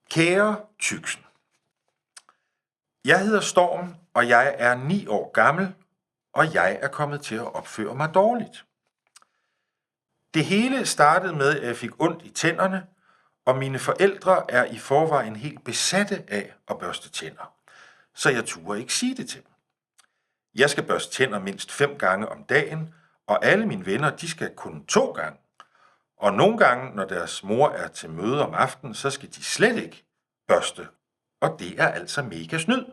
Kære Tyksen, jeg hedder Storm, og jeg er 9 år gammel, og jeg er kommet til at opføre mig dårligt. Det hele startede med, at jeg fik ondt i tænderne, og mine forældre er i forvejen helt besatte af at børste tænder, så jeg turde ikke sige det til dem. Jeg skal børste tænder mindst 5 gange om dagen, og alle mine venner, de skal kun 2 gange. Og nogle gange, når deres mor er til møde om aftenen, så skal de slet ikke børste. Og det er altså mega snyd.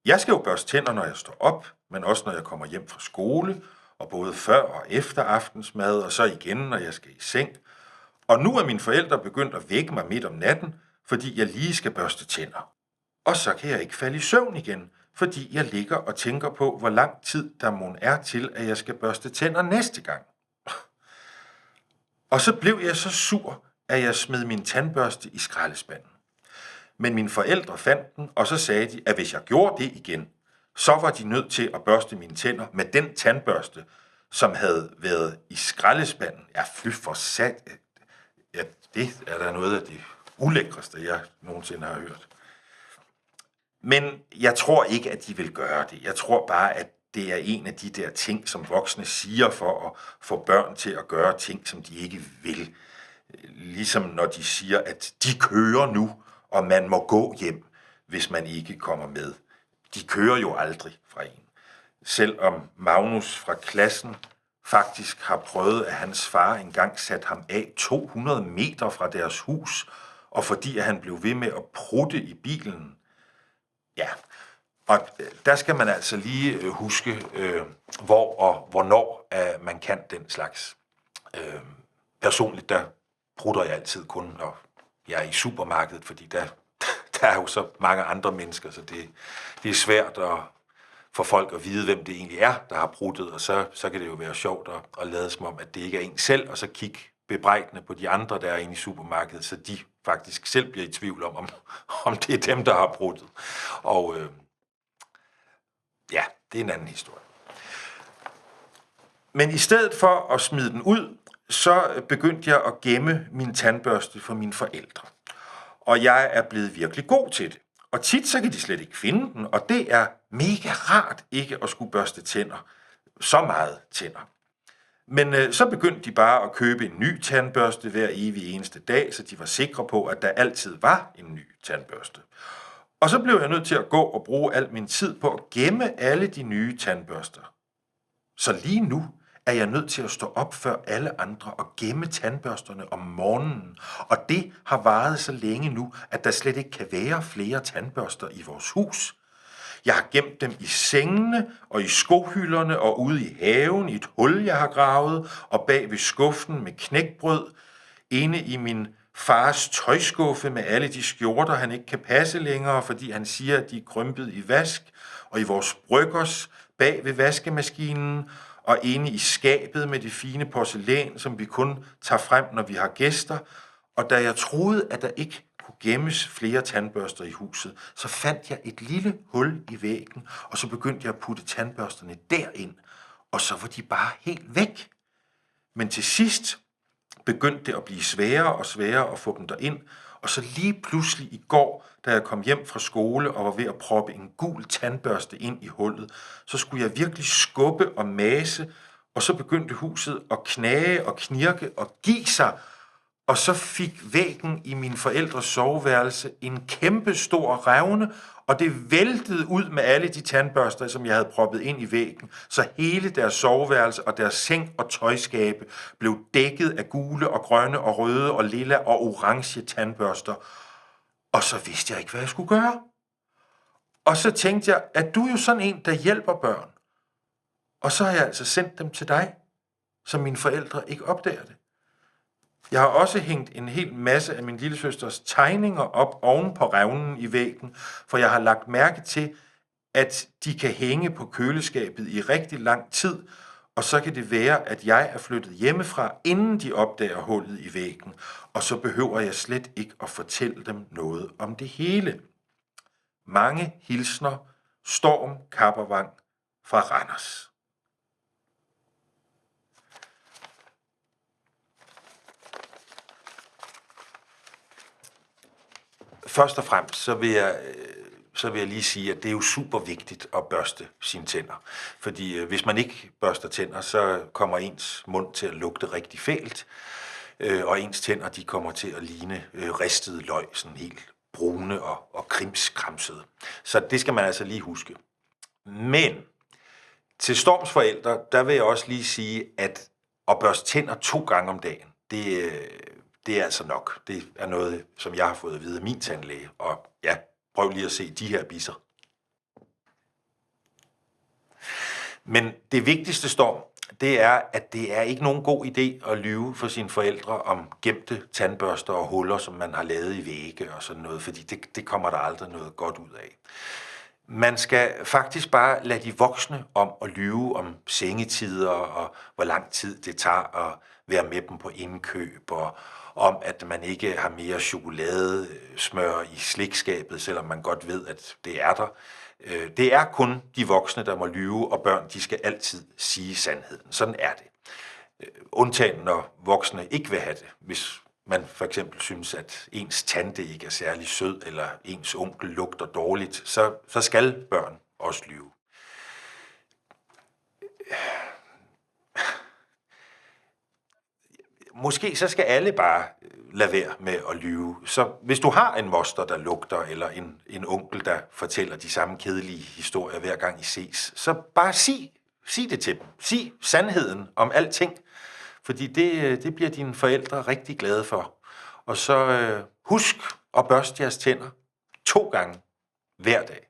Jeg skal jo børste tænder, når jeg står op, men også når jeg kommer hjem fra skole, og både før og efter aftensmad, og så igen, når jeg skal i seng. Og nu er mine forældre begyndt at vække mig midt om natten, fordi jeg lige skal børste tænder. Og så kan jeg ikke falde i søvn igen, fordi jeg ligger og tænker på, hvor lang tid der mon er til, at jeg skal børste tænder næste gang. Og så blev jeg så sur, at jeg smed min tandbørste i skraldespanden. Men mine forældre fandt den, og så sagde de, at hvis jeg gjorde det igen, så var de nødt til at børste mine tænder med den tandbørste, som havde været i skraldespanden. Ja, fly for sat. Ja, det er da noget af det ulækreste, jeg nogensinde har hørt. Men jeg tror ikke, at de vil gøre det. Jeg tror bare, at det er en af de der ting, som voksne siger for at få børn til at gøre ting, som de ikke vil. Ligesom når de siger, at de kører nu, og man må gå hjem, hvis man ikke kommer med. De kører jo aldrig fra en. Selvom Magnus fra klassen faktisk har prøvet, at hans far engang satte ham af 200 meter fra deres hus, og fordi at han blev ved med at prutte i bilen. Ja, og der skal man altså lige huske, hvor og hvornår man kan den slags. Personligt, der prutter jeg altid kun, når jeg er i supermarkedet, fordi der er jo så mange andre mennesker, så det er svært for folk at vide, hvem det egentlig er, der har pruttet, og så kan det jo være sjovt at lade som om, at det ikke er en selv, og så kigge bebrejdende på de andre, der er inde i supermarkedet, så de faktisk selv bliver i tvivl om det er dem, der har pruttet. Og ja, det er en anden historie. Men i stedet for at smide den ud, så begyndte jeg at gemme min tandbørste for mine forældre. Og jeg er blevet virkelig god til det. Og tit så kan de slet ikke finde den, og det er mega rart ikke at skulle børste tænder. Så meget tænder. Men så begyndte de bare at købe en ny tandbørste hver evig eneste dag, så de var sikre på, at der altid var en ny tandbørste. Og så blev jeg nødt til at gå og bruge al min tid på at gemme alle de nye tandbørster. Så lige nu er jeg nødt til at stå op før alle andre og gemme tandbørsterne om morgenen. Og det har varet så længe nu, at der slet ikke kan være flere tandbørster i vores hus. Jeg har gemt dem i sengene og i skohylderne og ude i haven i et hul, jeg har gravet, og bag ved skuffen med knækbrød, inde i min fars tøjskuffe med alle de skjorter, han ikke kan passe længere, fordi han siger, at de er krympet i vask, og i vores bryggers bag ved vaskemaskinen, og inde i skabet med det fine porcelæn, som vi kun tager frem, når vi har gæster. Og da jeg troede, at der ikke kunne gemmes flere tandbørster i huset, så fandt jeg et lille hul i væggen, og så begyndte jeg at putte tandbørsterne derind, og så var de bare helt væk. Men til sidst begyndte det at blive sværere og sværere at få dem derind, og så lige pludselig i går, da jeg kom hjem fra skole og var ved at proppe en gul tandbørste ind i hullet, så skulle jeg virkelig skubbe og mase, og så begyndte huset at knage og knirke og give sig, og så fik væggen i mine forældres soveværelse en kæmpe stor revne, og det væltede ud med alle de tandbørster, som jeg havde proppet ind i væggen, så hele deres soveværelse og deres seng og tøjskabe blev dækket af gule og grønne og røde og lilla og orange tandbørster. Og så vidste jeg ikke, hvad jeg skulle gøre. Og så tænkte jeg, at du er jo sådan en, der hjælper børn. Og så har jeg altså sendt dem til dig, så mine forældre ikke opdager det. Jeg har også hængt en hel masse af min lillesøsters tegninger op oven på revnen i væggen, for jeg har lagt mærke til, at de kan hænge på køleskabet i rigtig lang tid, og så kan det være, at jeg er flyttet hjemmefra, inden de opdager hullet i væggen, og så behøver jeg slet ikke at fortælle dem noget om det hele. Mange hilsner, Storm Kappervang fra Randers. først og fremmest, så vil jeg lige sige, at det er jo super vigtigt at børste sine tænder. Fordi hvis man ikke børster tænder, så kommer ens mund til at lugte rigtig fælt, og ens tænder de kommer til at ligne ristede løg, sådan helt brune og krimskramsede. Så det skal man altså lige huske. Men til Storms forældre, der vil jeg også lige sige, at at børste tænder 2 gange om dagen, det er altså nok. Det er noget, som jeg har fået at vide af min tandlæge. Og ja, prøv lige at se de her bisser. Men det vigtigste, Storm, det er, at det er ikke nogen god idé at lyve for sine forældre om gemte tandbørster og huller, som man har lavet i vægge og sådan noget, fordi det kommer der aldrig noget godt ud af. Man skal faktisk bare lade de voksne om at lyve om sengetider og hvor lang tid det tager at være med dem på indkøb, og om at man ikke har mere chokoladesmør i slikskabet, selvom man godt ved, at det er der. Det er kun de voksne, der må lyve, og børn, de skal altid sige sandheden. Sådan er det. Undtagen når voksne ikke vil have det. Hvis man for eksempel synes, at ens tante ikke er særlig sød, eller ens onkel lugter dårligt, så skal børn også lyve. Måske så skal alle bare lade være med at lyve. Så hvis du har en moster, der lugter, eller en onkel, der fortæller de samme kedelige historier hver gang I ses, så bare sig det til dem. Sig sandheden om alting, fordi det bliver dine forældre rigtig glade for. Og så husk at børste jeres tænder 2 gange hver dag.